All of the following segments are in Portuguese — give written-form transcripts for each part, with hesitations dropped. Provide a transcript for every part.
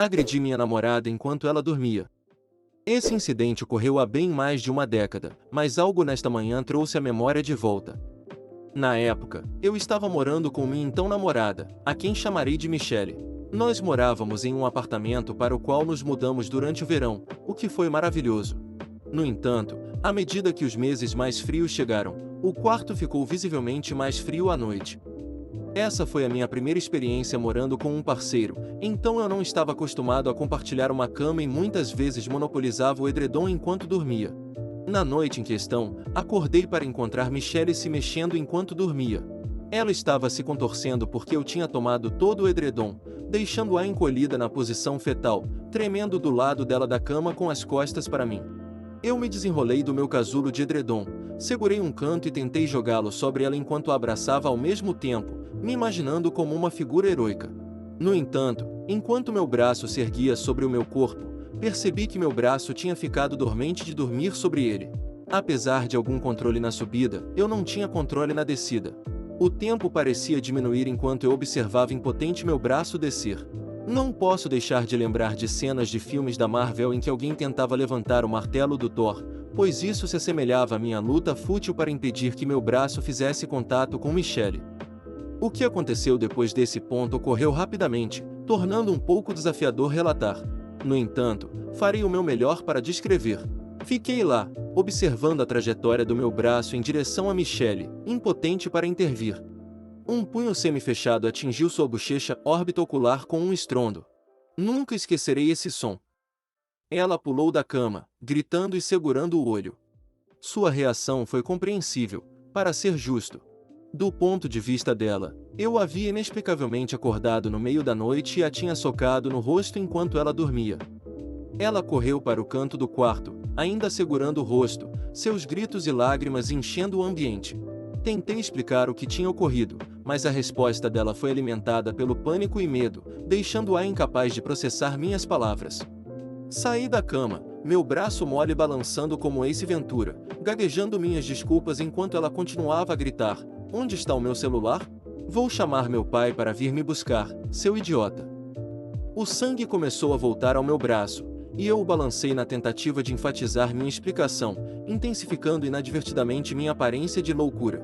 Agredi minha namorada enquanto ela dormia. Esse incidente ocorreu há bem mais de uma década, mas algo nesta manhã trouxe a memória de volta. Na época, eu estava morando com minha então namorada, a quem chamarei de Michelle. Nós morávamos em um apartamento para o qual nos mudamos durante o verão, o que foi maravilhoso. No entanto, à medida que os meses mais frios chegaram, o quarto ficou visivelmente mais frio à noite. Essa foi a minha primeira experiência morando com um parceiro, então eu não estava acostumado a compartilhar uma cama e muitas vezes monopolizava o edredom enquanto dormia. Na noite em questão, acordei para encontrar Michelle se mexendo enquanto dormia. Ela estava se contorcendo porque eu tinha tomado todo o edredom, deixando-a encolhida na posição fetal, tremendo do lado dela da cama com as costas para mim. Eu me desenrolei do meu casulo de edredom, segurei um canto e tentei jogá-lo sobre ela enquanto a abraçava ao mesmo tempo, me imaginando como uma figura heroica. No entanto, enquanto meu braço se erguia sobre o meu corpo, percebi que meu braço tinha ficado dormente de dormir sobre ele. Apesar de algum controle na subida, eu não tinha controle na descida. O tempo parecia diminuir enquanto eu observava impotente meu braço descer. Não posso deixar de lembrar de cenas de filmes da Marvel em que alguém tentava levantar o martelo do Thor, pois isso se assemelhava à minha luta fútil para impedir que meu braço fizesse contato com Michelle. O que aconteceu depois desse ponto ocorreu rapidamente, tornando um pouco desafiador relatar. No entanto, farei o meu melhor para descrever. Fiquei lá, observando a trajetória do meu braço em direção a Michelle, impotente para intervir. Um punho semi-fechado atingiu sua bochecha órbita ocular com um estrondo. Nunca esquecerei esse som. Ela pulou da cama, gritando e segurando o olho. Sua reação foi compreensível, para ser justo. Do ponto de vista dela, eu a havia inexplicavelmente acordado no meio da noite e a tinha socado no rosto enquanto ela dormia. Ela correu para o canto do quarto, ainda segurando o rosto, seus gritos e lágrimas enchendo o ambiente. Tentei explicar o que tinha ocorrido, mas a resposta dela foi alimentada pelo pânico e medo, deixando-a incapaz de processar minhas palavras. Saí da cama, meu braço mole balançando como Ace Ventura, gaguejando minhas desculpas enquanto ela continuava a gritar: "Onde está o meu celular? Vou chamar meu pai para vir me buscar, seu idiota." O sangue começou a voltar ao meu braço, e eu o balancei na tentativa de enfatizar minha explicação, intensificando inadvertidamente minha aparência de loucura.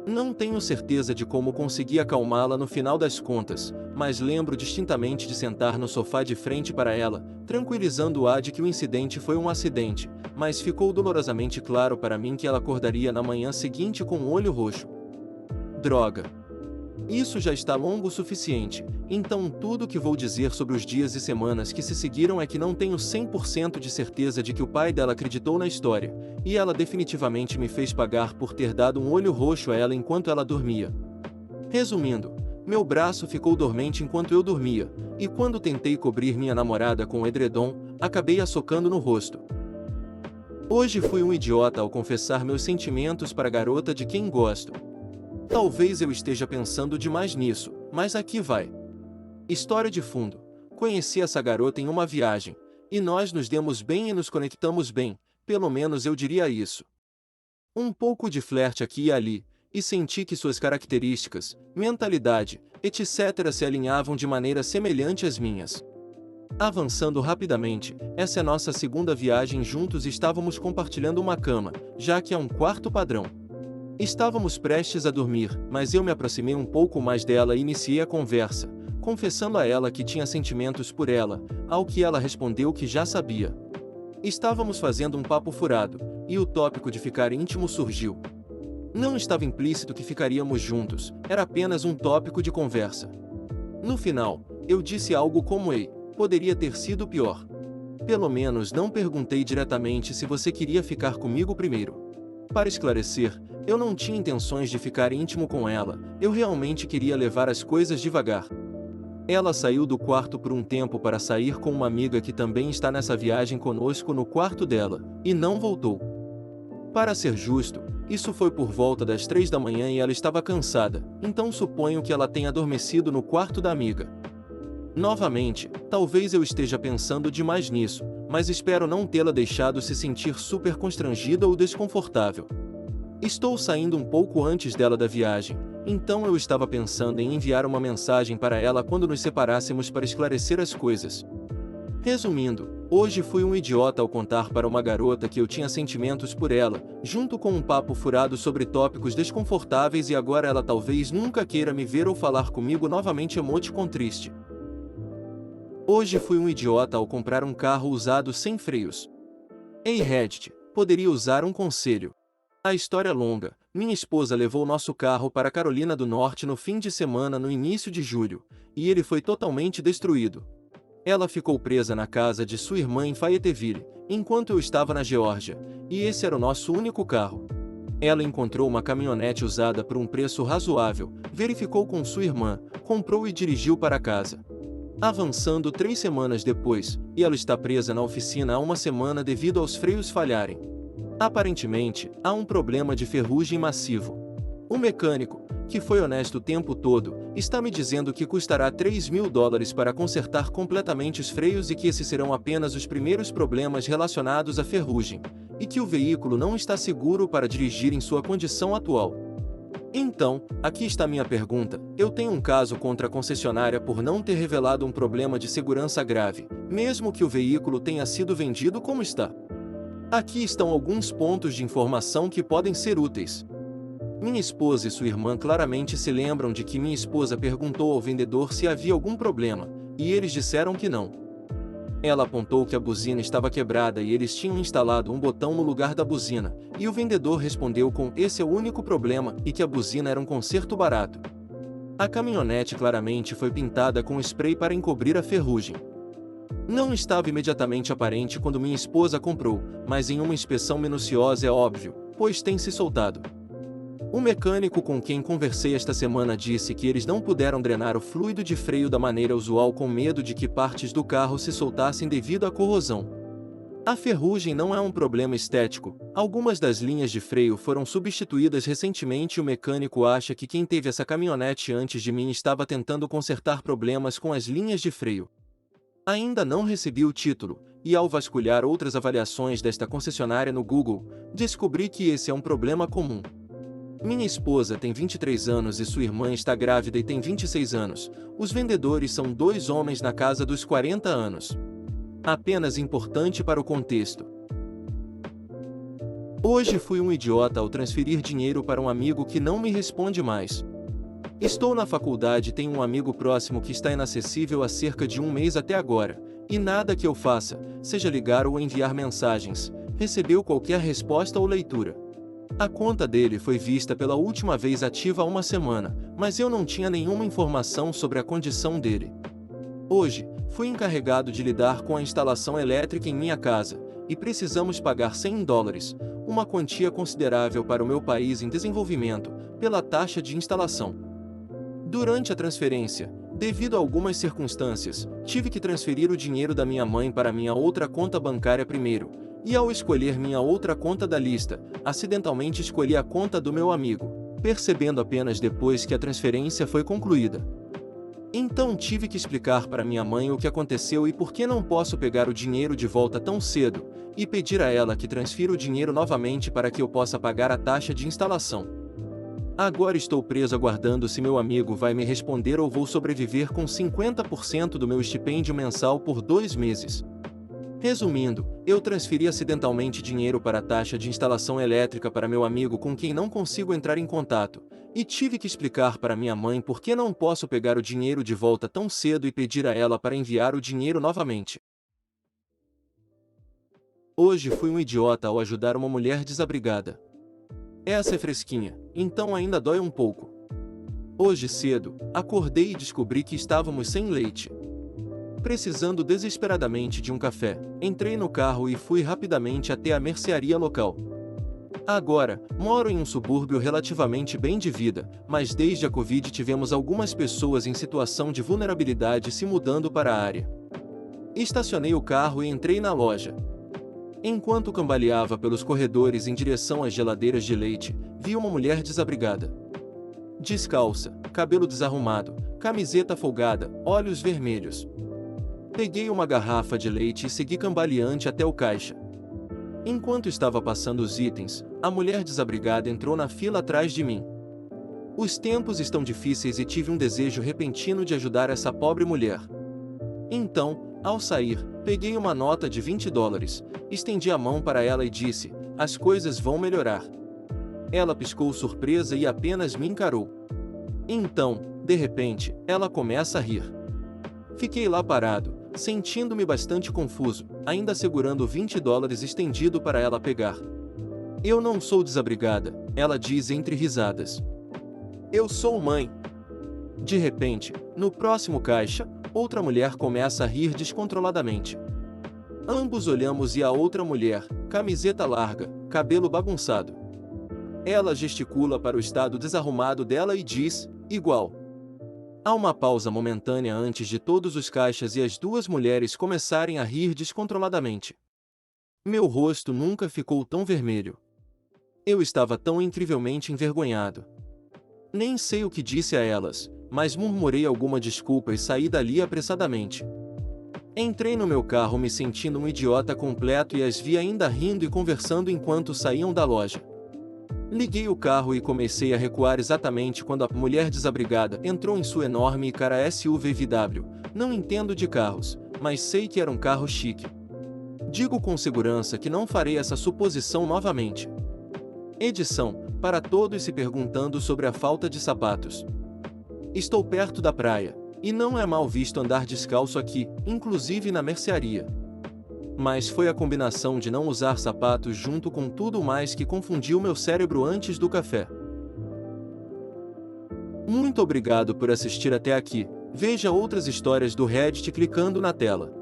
Não tenho certeza de como consegui acalmá-la no final das contas, mas lembro distintamente de sentar no sofá de frente para ela, tranquilizando-a de que o incidente foi um acidente, mas ficou dolorosamente claro para mim que ela acordaria na manhã seguinte com o olho roxo. Droga! Isso já está longo o suficiente, então tudo o que vou dizer sobre os dias e semanas que se seguiram é que não tenho 100% de certeza de que o pai dela acreditou na história, e ela definitivamente me fez pagar por ter dado um olho roxo a ela enquanto ela dormia. Resumindo, meu braço ficou dormente enquanto eu dormia, e quando tentei cobrir minha namorada com o edredom, acabei a socando no rosto. Hoje fui um idiota ao confessar meus sentimentos para a garota de quem gosto. Talvez eu esteja pensando demais nisso, mas aqui vai. História de fundo. Conheci essa garota em uma viagem, e nós nos demos bem e nos conectamos bem, pelo menos eu diria isso. Um pouco de flerte aqui e ali, e senti que suas características, mentalidade, etc. se alinhavam de maneira semelhante às minhas. Avançando rapidamente, essa é nossa segunda viagem juntos e estávamos compartilhando uma cama, já que é um quarto padrão. Estávamos prestes a dormir, mas eu me aproximei um pouco mais dela e iniciei a conversa, confessando a ela que tinha sentimentos por ela, ao que ela respondeu que já sabia. Estávamos fazendo um papo furado, e o tópico de ficar íntimo surgiu. Não estava implícito que ficaríamos juntos, era apenas um tópico de conversa. No final, eu disse algo como: "Ei, poderia ter sido pior. Pelo menos não perguntei diretamente se você queria ficar comigo primeiro." Para esclarecer, eu não tinha intenções de ficar íntimo com ela, eu realmente queria levar as coisas devagar. Ela saiu do quarto por um tempo para sair com uma amiga que também está nessa viagem conosco no quarto dela, e não voltou. Para ser justo, isso foi por volta das 3 da manhã e ela estava cansada, então suponho que ela tenha adormecido no quarto da amiga. Novamente, talvez eu esteja pensando demais nisso, mas espero não tê-la deixado se sentir super constrangida ou desconfortável. Estou saindo um pouco antes dela da viagem, Então eu estava pensando em enviar uma mensagem para ela quando nos separássemos para esclarecer as coisas. Resumindo, hoje fui um idiota ao contar para uma garota que eu tinha sentimentos por ela, junto com um papo furado sobre tópicos desconfortáveis e agora ela talvez nunca queira me ver ou falar comigo novamente. Emoticon triste. Hoje fui um idiota ao comprar um carro usado sem freios. Ei Reddit, poderia usar um conselho. A história é longa. Minha esposa levou nosso carro para Carolina do Norte no fim de semana no início de julho, e ele foi totalmente destruído. Ela ficou presa na casa de sua irmã em Fayetteville, enquanto eu estava na Geórgia, e esse era o nosso único carro. Ela encontrou uma caminhonete usada por um preço razoável, verificou com sua irmã, comprou e dirigiu para casa. Avançando 3 semanas depois, e ela está presa na oficina há uma semana devido aos freios falharem. Aparentemente, há um problema de ferrugem massivo. O mecânico, que foi honesto o tempo todo, está me dizendo que custará $3.000 para consertar completamente os freios e que esses serão apenas os primeiros problemas relacionados à ferrugem, e que o veículo não está seguro para dirigir em sua condição atual. Então, aqui está minha pergunta. Eu tenho um caso contra a concessionária por não ter revelado um problema de segurança grave, mesmo que o veículo tenha sido vendido como está. Aqui estão alguns pontos de informação que podem ser úteis. Minha esposa e sua irmã claramente se lembram de que minha esposa perguntou ao vendedor se havia algum problema, e eles disseram que não. Ela apontou que a buzina estava quebrada e eles tinham instalado um botão no lugar da buzina, e o vendedor respondeu com "esse é o único problema" e que a buzina era um conserto barato. A caminhonete claramente foi pintada com spray para encobrir a ferrugem. Não estava imediatamente aparente quando minha esposa comprou, mas em uma inspeção minuciosa é óbvio, pois tem se soltado. O mecânico com quem conversei esta semana disse que eles não puderam drenar o fluido de freio da maneira usual com medo de que partes do carro se soltassem devido à corrosão. A ferrugem não é um problema estético, algumas das linhas de freio foram substituídas recentemente e o mecânico acha que quem teve essa caminhonete antes de mim estava tentando consertar problemas com as linhas de freio. Ainda não recebi o título, e ao vasculhar outras avaliações desta concessionária no Google, descobri que esse é um problema comum. Minha esposa tem 23 anos e sua irmã está grávida e tem 26 anos. Os vendedores são 2 homens na casa dos 40 anos. Apenas importante para o contexto. Hoje fui um idiota ao transferir dinheiro para um amigo que não me responde mais. Estou na faculdade e tenho um amigo próximo que está inacessível há cerca de um mês até agora, e nada que eu faça, seja ligar ou enviar mensagens, recebeu qualquer resposta ou leitura. A conta dele foi vista pela última vez ativa há uma semana, mas eu não tinha nenhuma informação sobre a condição dele. Hoje, fui encarregado de lidar com a instalação elétrica em minha casa, e precisamos pagar $100, uma quantia considerável para o meu país em desenvolvimento, pela taxa de instalação. Durante a transferência, devido a algumas circunstâncias, tive que transferir o dinheiro da minha mãe para minha outra conta bancária primeiro, e ao escolher minha outra conta da lista, acidentalmente escolhi a conta do meu amigo, percebendo apenas depois que a transferência foi concluída. Então tive que explicar para minha mãe o que aconteceu e por que não posso pegar o dinheiro de volta tão cedo, e pedir a ela que transfira o dinheiro novamente para que eu possa pagar a taxa de instalação. Agora estou preso aguardando se meu amigo vai me responder ou vou sobreviver com 50% do meu estipêndio mensal por 2 meses. Resumindo, eu transferi acidentalmente dinheiro para a taxa de instalação elétrica para meu amigo com quem não consigo entrar em contato, e tive que explicar para minha mãe por que não posso pegar o dinheiro de volta tão cedo e pedir a ela para enviar o dinheiro novamente. Hoje fui um idiota ao ajudar uma mulher desabrigada. Essa é fresquinha, então ainda dói um pouco. Hoje cedo, acordei e descobri que estávamos sem leite. Precisando desesperadamente de um café, entrei no carro e fui rapidamente até a mercearia local. Agora, moro em um subúrbio relativamente bem de vida, mas desde a Covid tivemos algumas pessoas em situação de vulnerabilidade se mudando para a área. Estacionei o carro e entrei na loja. Enquanto cambaleava pelos corredores em direção às geladeiras de leite, vi uma mulher desabrigada. Descalça, cabelo desarrumado, camiseta folgada, olhos vermelhos. Peguei uma garrafa de leite e segui cambaleante até o caixa. Enquanto estava passando os itens, a mulher desabrigada entrou na fila atrás de mim. Os tempos estão difíceis e tive um desejo repentino de ajudar essa pobre mulher. Então, ao sair, peguei uma nota de $20, estendi a mão para ela e disse: "As coisas vão melhorar." Ela piscou surpresa e apenas me encarou. Então, de repente, ela começa a rir. Fiquei lá parado, sentindo-me bastante confuso, ainda segurando $20 estendido para ela pegar. "Eu não sou desabrigada", ela diz entre risadas. "Eu sou mãe." De repente, no próximo caixa, outra mulher começa a rir descontroladamente. Ambos olhamos e a outra mulher, camiseta larga, cabelo bagunçado. Ela gesticula para o estado desarrumado dela e diz: "Igual." Há uma pausa momentânea antes de todos os caixas e as duas mulheres começarem a rir descontroladamente. Meu rosto nunca ficou tão vermelho. Eu estava tão incrivelmente envergonhado. Nem sei o que disse a elas, mas murmurei alguma desculpa e saí dali apressadamente. Entrei no meu carro me sentindo um idiota completo e as vi ainda rindo e conversando enquanto saíam da loja. Liguei o carro e comecei a recuar exatamente quando a mulher desabrigada entrou em sua enorme e cara SUV VW. Não entendo de carros, mas sei que era um carro chique. Digo com segurança que não farei essa suposição novamente. Edição: para todos se perguntando sobre a falta de sapatos. Estou perto da praia, e não é mal visto andar descalço aqui, inclusive na mercearia. Mas foi a combinação de não usar sapatos junto com tudo mais que confundiu meu cérebro antes do café. Muito obrigado por assistir até aqui. Veja outras histórias do Reddit clicando na tela.